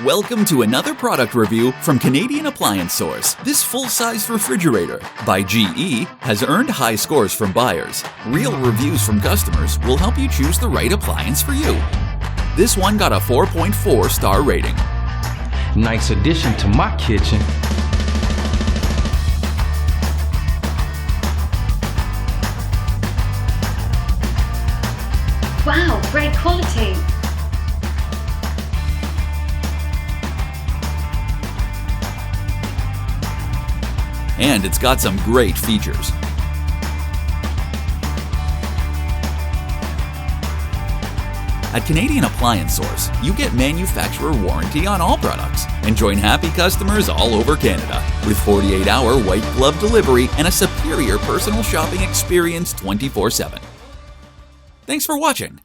Welcome to another product review from Canadian Appliance Source. This full-size refrigerator by GE has earned high scores from buyers. Real reviews from customers will help you choose the right appliance for you. This one got a 4.4 star rating. Nice addition to my kitchen. Wow, great quality. And it's got some great features. At Canadian Appliance Source, you get manufacturer warranty on all products and join happy customers all over Canada with 48-hour white glove delivery and a superior personal shopping experience 24/7. Thanks for watching.